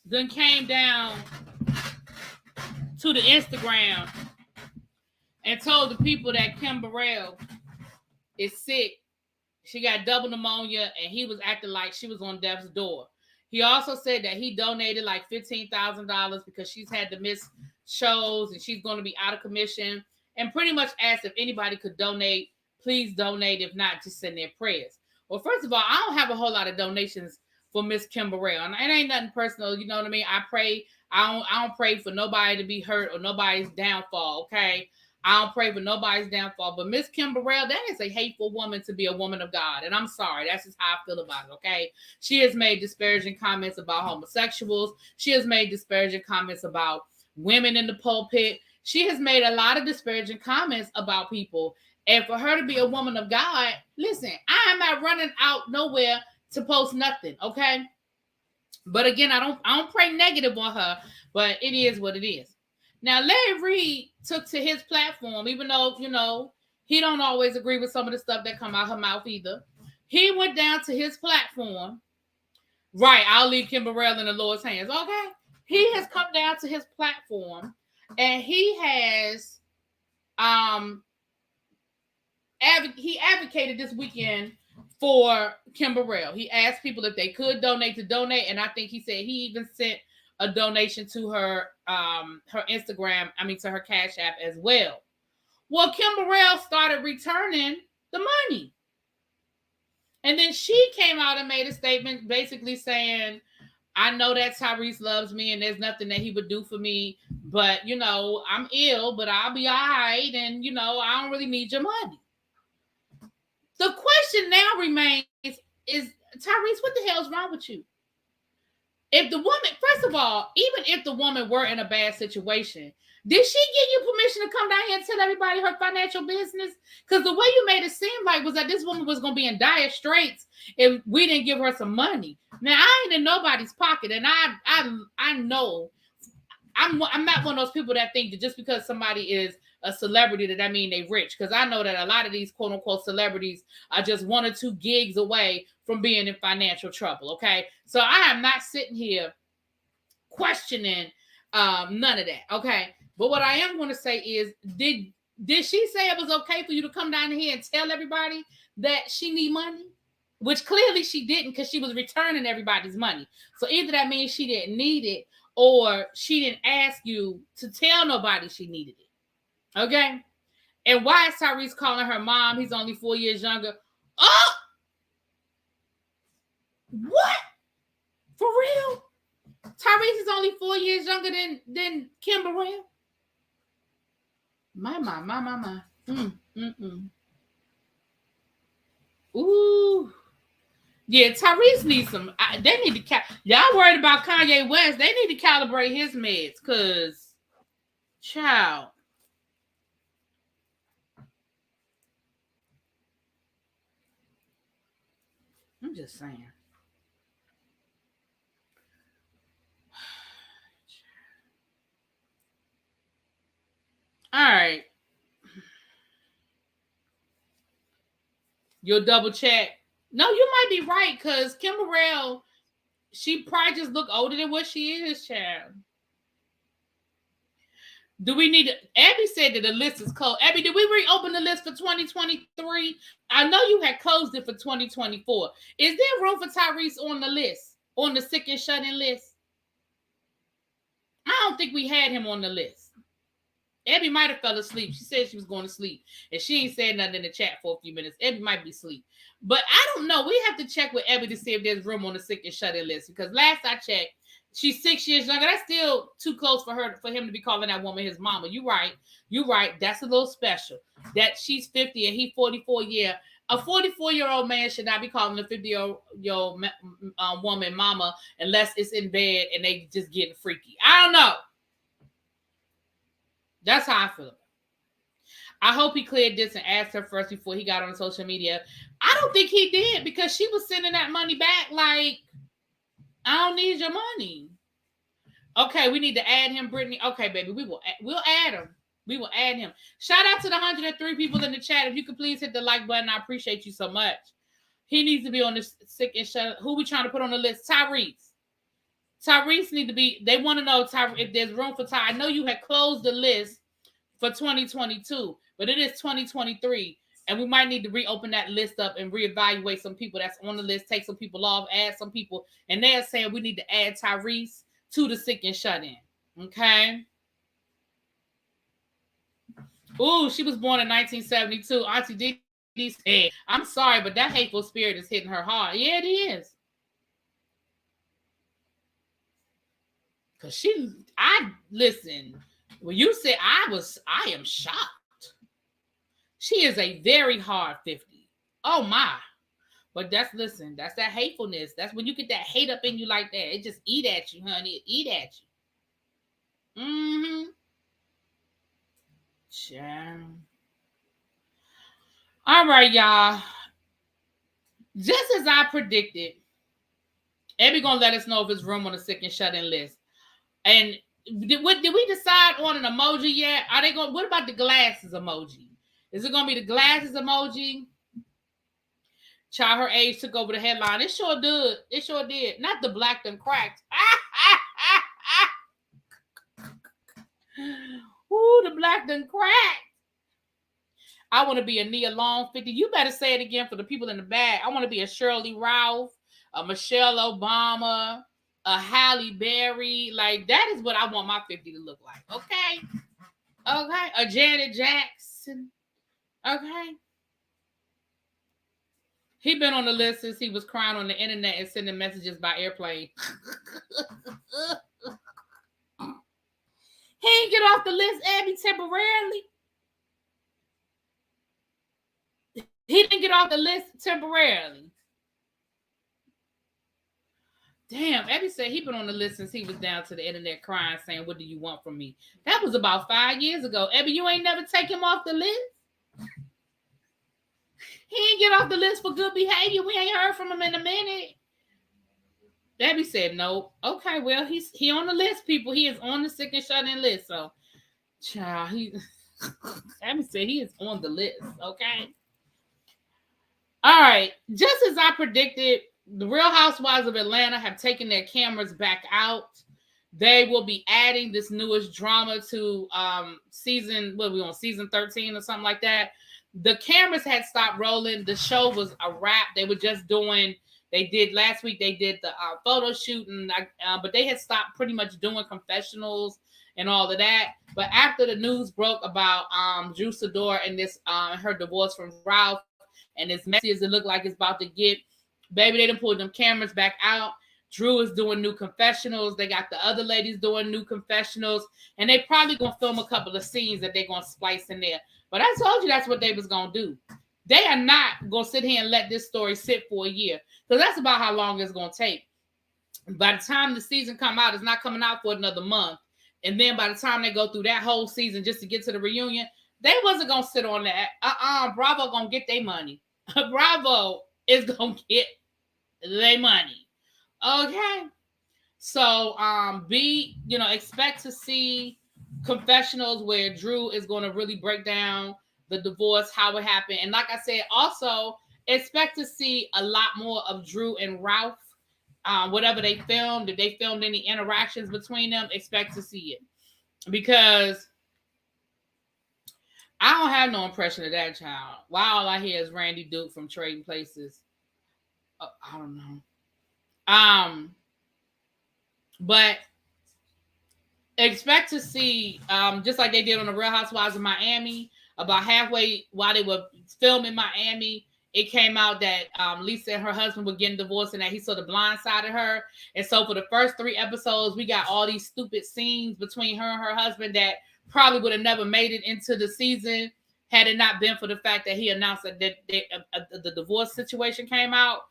then came down to the Instagram and told the people that Kim Burrell is sick. She got double pneumonia, and he was acting like she was on death's door. He also said that he donated like $15,000 because she's had to miss shows and she's going to be out of commission, and pretty much asked if anybody could donate. Please donate. If not, just send their prayers. Well, first of all, I don't have a whole lot of donations for Miss Kim Burrell, and it ain't nothing personal. You know what I mean? I pray. I don't pray for nobody to be hurt or nobody's downfall. Okay. I don't pray for nobody's downfall. But Miss Kim Burrell, that is a hateful woman to be a woman of God. And I'm sorry. That's just how I feel about it, okay? She has made disparaging comments about homosexuals. She has made disparaging comments about women in the pulpit. She has made a lot of disparaging comments about people. And for her to be a woman of God, listen, I am not running out nowhere to post nothing, okay? But again, I don't pray negative on her, but it is what it is. Now, Larry Reid took to his platform, even though, you know, he don't always agree with some of the stuff that come out her mouth either. He went down to his platform. Right, I'll leave Kim Burrell in the Lord's hands. Okay. He has come down to his platform and he has he advocated this weekend for Kim Burrell. He asked people if they could donate to donate, and I think he said he even sent a donation to her Instagram, to her Cash App as well. Well, Kim Burrell started returning the money. And then she came out and made a statement basically saying, I know that Tyrese loves me and there's nothing that he would do for me, but, you know, I'm ill, but I'll be all right. And, you know, I don't really need your money. The question now remains is, Tyrese, what the hell's wrong with you? If the woman, first of all, even if the woman were in a bad situation, did she give you permission to come down here and tell everybody her financial business? Because the way you made it seem like was that this woman was going to be in dire straits if we didn't give her some money. Now, I ain't in nobody's pocket, and I know I'm not one of those people that think that just because somebody is a celebrity that mean they rich, because I know that a lot of these quote unquote celebrities are just 1 or 2 gigs away from being in financial trouble. Okay, so I am not sitting here questioning none of that. Okay, but what I am going to say is, did she say it was okay for you to come down here and tell everybody that she need money? Which clearly she didn't, because she was returning everybody's money. So either that means she didn't need it, or she didn't ask you to tell nobody she needed it. Okay? And why is Tyrese calling her mom? He's only 4 years younger. Oh! What? For real? Tyrese is only 4 years younger than Kim Burrell? My. Ooh. Yeah, Tyrese needs some. They need to. Y'all worried about Kanye West? They need to calibrate his meds, cause, child. I'm just saying. All right, you'll double check. No, you might be right, cause Kim Burrell, she probably just look older than what she is, child. Do we need to? Abby said that the list is cold. Abby, did we reopen the list for 2023? I know you had closed it for 2024. Is there room for Tyrese on the list, on the sick and shut in list? I don't think we had him on the list. Abby might have fell asleep. She said she was going to sleep, and she ain't said nothing in the chat for a few minutes. Abby might be asleep, but I don't know. We have to check with Abby to see if there's room on the sick and shut in list, because last I checked, she's 6 years younger. That's still too close for him to be calling that woman his mama. You right. That's a little special. That she's 50 and he 44. Yeah, a 44-year-old man should not be calling a 50-year-old woman mama unless it's in bed and they just getting freaky. I don't know. That's how I feel. I hope he cleared this and asked her first before he got on social media. I don't think he did, because she was sending that money back like, I don't need your money. Okay, we need to add him, Brittany. Okay, baby, we'll add him. We will add him. Shout out to the 103 people in the chat. If you could please hit the like button, I appreciate you so much. He needs to be on the sick and shut. Who we trying to put on the list? Tyrese need to be. They want to know if there's room for Ty. I know you had closed the list for 2022, but it is 2023, and we might need to reopen that list up and reevaluate some people that's on the list, take some people off, add some people, and they're saying we need to add Tyrese to the sick and shut in. Okay. Ooh, she was born in 1972. Auntie D said, "I'm sorry, but that hateful spirit is hitting her hard." Yeah, it is. Cause listen, when you said I am shocked. She is a very hard 50. Oh my. But that's that hatefulness. That's when you get that hate up in you like that. It just eat at you, honey. It eat at you. Mm-hmm. Child. All right, y'all. Just as I predicted, Abby gonna let us know if there's room on the sick and shut-in list. And did we decide on an emoji yet? Are they going? What about the glasses emoji? Is it going to be the glasses emoji? Child, her age took over the headline. It sure did. It sure did. Not the black and cracked. Ooh, the black and cracked. I want to be a Nia Long 50. You better say it again for the people in the back. I want to be a Shirley Ralph, a Michelle Obama, a Halle Berry. Like, that is what I want my 50 to look like. Okay? Okay? A Janet Jackson. Okay? He been on the list since he was crying on the internet and sending messages by airplane. He ain't get off the list, Abby, temporarily. He didn't get off the list temporarily. Damn, Abby said he been on the list since he was down to the internet crying, saying, "What do you want from me?" That was about 5 years ago. Abby, you ain't never take him off the list? He ain't get off the list for good behavior. We ain't heard from him in a minute. Abby said no. Okay, well, he on the list, people. He is on the sick and shut-in list. So, child, Abby said he is on the list. Okay. All right. Just as I predicted, the Real Housewives of Atlanta have taken their cameras back out. They will be adding this newest drama to season 13 or something like that. The cameras had stopped rolling. The show was a wrap. They were just doing. They did last week. They did the photo shoot, but they had stopped pretty much doing confessionals and all of that. But after the news broke about Drew Sidor and this her divorce from Ralph, and as messy as it looked like it's about to get, baby, they done pulled them cameras back out. Drew is doing new confessionals. They got the other ladies doing new confessionals, and they probably gonna film a couple of scenes that they're gonna splice in there. But I told you that's what they was gonna do. They are not going to sit here and let this story sit for a year, because that's about how long it's going to take. By the time the season come out, it's not coming out for another month. And then by the time they go through that whole season just to get to the reunion, they wasn't going to sit on that. Bravo going to get their money. Bravo is going to get their money. Okay? So, expect to see confessionals where Drew is going to really break down the divorce, how it happened. And like I said, also expect to see a lot more of Drew and Ralph. Whatever they filmed, if they filmed any interactions between them, expect to see it. Because I don't have no impression of that child. Why all I hear is Randy Duke from Trading Places. I don't know. But expect to see, just like they did on the Real Housewives of Miami, about halfway while they were filming Miami, it came out that Lisa and her husband were getting divorced and that he sort of blindsided her. And so for the first 3 episodes, we got all these stupid scenes between her and her husband that probably would have never made it into the season had it not been for the fact that he announced that the divorce situation came out.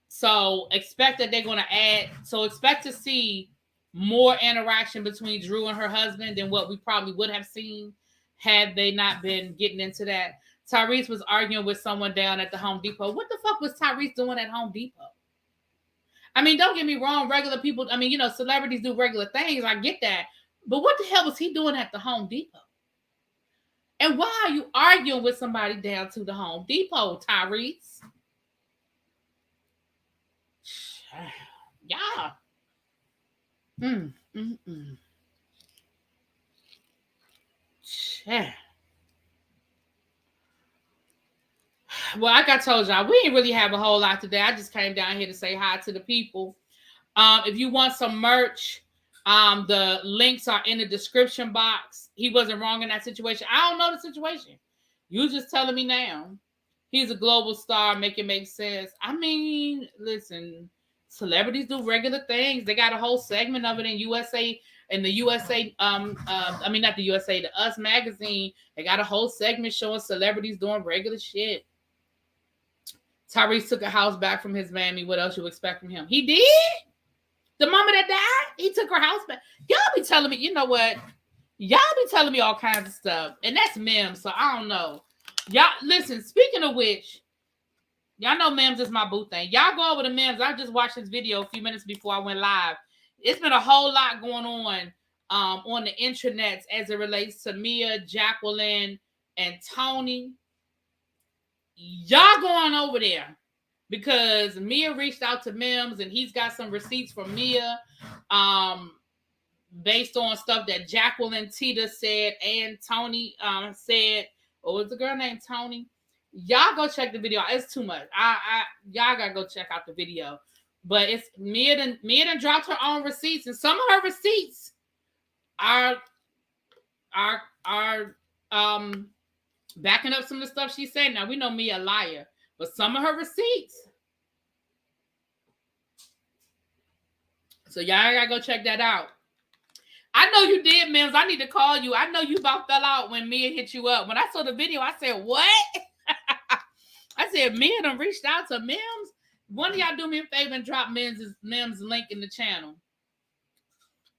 So expect that they're going to add. So expect to see more interaction between Drew and her husband than what we probably would have seen had they not been getting into that. Tyrese was arguing with someone down at the Home Depot. What the fuck was Tyrese doing at Home Depot? I mean, don't get me wrong. Regular people, I mean, celebrities do regular things. I get that. But what the hell was he doing at the Home Depot? And why are you arguing with somebody down to the Home Depot, Tyrese? Yeah. Yeah. Well, like I told y'all, we didn't really have a whole lot today. I just came down here to say hi to the people. If you want some merch, the links are in the description box. He wasn't wrong in that situation. I don't know the situation. You just telling me now. He's a global star. Make it make sense. I mean, listen, celebrities do regular things. They got a whole segment of it in USA. In the USA, not the USA, the Us magazine. They got a whole segment showing celebrities doing regular shit. Tyrese took a house back from his mammy. What else you expect from him? He did? The mama that died? He took her house back. Y'all be telling me, you know what? Y'all be telling me all kinds of stuff. And that's Mims, so I don't know. Y'all, listen, speaking of which, y'all know Mims is my boo thing. Y'all go over to Mims. I just watched this video a few minutes before I went live. It's been a whole lot going on the intranets as it relates to Mia, Jacqueline, and Tony. Y'all go on over there because Mia reached out to Mims and he's got some receipts from Mia based on stuff that Jacqueline Tita said and Tony said. What was the girl named Tony? Y'all go check the video. It's too much. Y'all gotta go check out the video. But it's Mia done dropped her own receipts, and some of her receipts are backing up some of the stuff she said. Now we know Mia a liar, but some of her receipts. So y'all gotta go check that out. I know you did, Mims. I need to call you. I know you about fell out when Mia hit you up. When I saw the video, I said, what? I said, Mia done reached out to Mims. One of y'all do me a favor and drop Mims' link in the channel.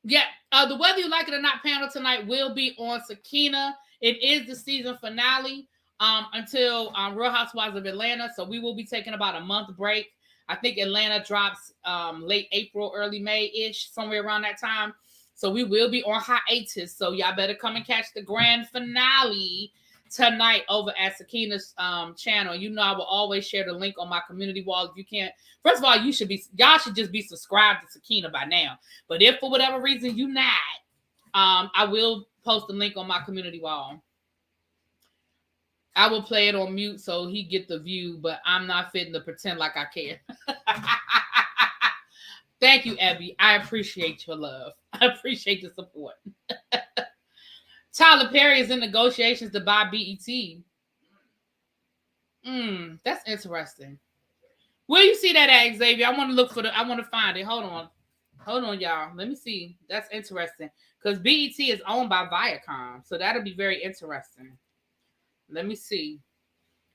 Yeah, the Whether You Like It or Not panel tonight will be on Sakina. It is the season finale until Real Housewives of Atlanta. So we will be taking about a month break. I think Atlanta drops late April, early May-ish, somewhere around that time. So we will be on hiatus. So y'all better come and catch the grand finale tonight over at Sakina's channel. You know I will always share the link on my community wall. If you can't, first of all, y'all should just be subscribed to Sakina by now. But if for whatever reason you not, I will post the link on my community wall. I will play it on mute so he get the view, but I'm not fitting to pretend like I care. Thank you, Abby. I appreciate your love. I appreciate the support. Tyler Perry is in negotiations to buy BET. That's interesting. Where you see that at, Xavier? I want to find it. Hold on, y'all. Let me see. That's interesting. Because BET is owned by Viacom. So that'll be very interesting. Let me see.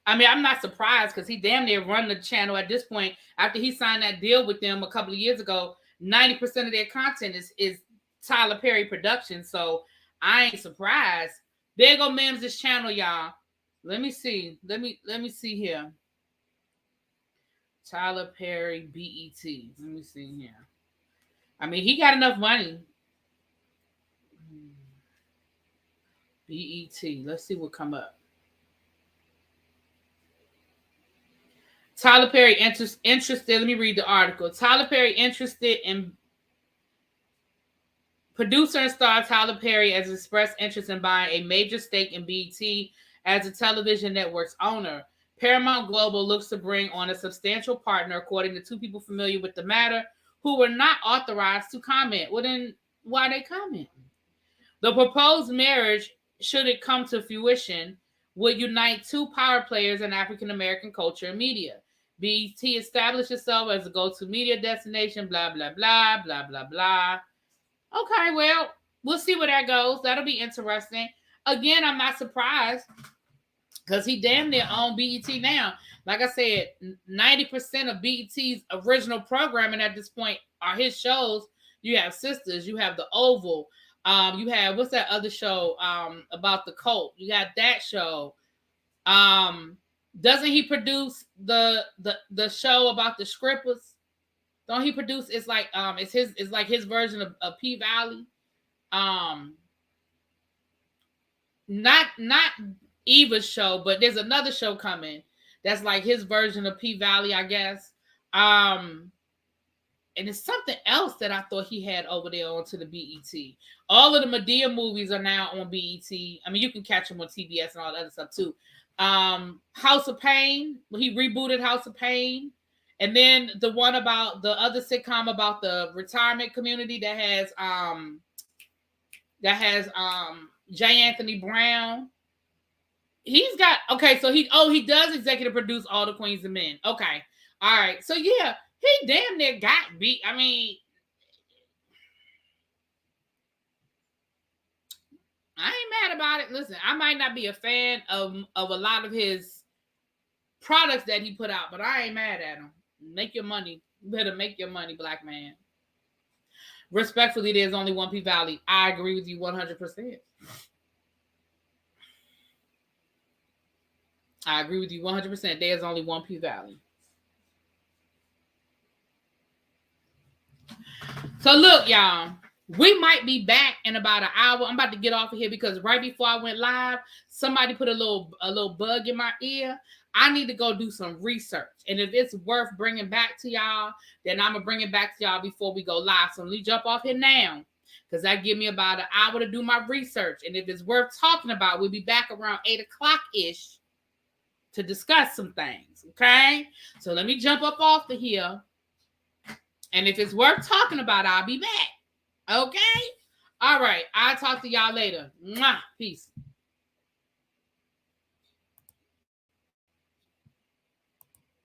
I mean, I'm not surprised because he damn near run the channel at this point. After he signed that deal with them a couple of years ago, 90% of their content is Tyler Perry production. So I ain't surprised. There go Mims' channel, y'all. Let me see. Let me see here. Tyler Perry BET. Let me see here. I mean, he got enough money. BET. Let's see what come up. Tyler Perry interested. Let me read the article. Tyler Perry interested in producer and star Tyler Perry has expressed interest in buying a major stake in BET as a television network's owner. Paramount Global looks to bring on a substantial partner, according to two people familiar with the matter, who were not authorized to comment. Well, then why they comment? The proposed marriage, should it come to fruition, would unite two power players in African American culture and media. BET established itself as a go-to media destination, blah, blah, blah, blah, blah, blah. Okay, well, we'll see where that goes. That'll be interesting. Again, I'm not surprised because he damn near own BET now. Like I said, 90% of BET's original programming at this point are his shows. You have Sisters, you have The Oval, you have, what's that other show about the cult? You got that show. Doesn't he produce the show about the Scrippers? Don't he produce? It's like it's like his version of P Valley. Not Eva's show, but there's another show coming that's like his version of P Valley, I guess. And it's something else that I thought he had over there onto the BET. All of the Madea movies are now on BET. I mean, you can catch them on TBS and all that other stuff too. House of Pain, he rebooted House of Pain. And then the one about the other sitcom about the retirement community that has J. Anthony Brown. He's got, okay, so he does executive produce All the Queens and Men. Okay. All right. So yeah, he damn near got beat. I mean, I ain't mad about it. Listen, I might not be a fan of a lot of his products that he put out, but I ain't mad at him. Make your money. You better make your money, black man. Respectfully, there's only one P Valley. I agree with you 100%. I agree with you 100%. There's only one P Valley. So look, y'all. We might be back in about an hour. I'm about to get off of here because right before I went live, somebody put a little bug in my ear. I need to go do some research. And if it's worth bringing back to y'all, then I'm going to bring it back to y'all before we go live. So let me jump off here now because that give me about an hour to do my research. And if it's worth talking about, we'll be back around 8 o'clock-ish to discuss some things, okay? So let me jump up off of here. And if it's worth talking about, I'll be back, okay? All right. I'll talk to y'all later. Mwah. Peace.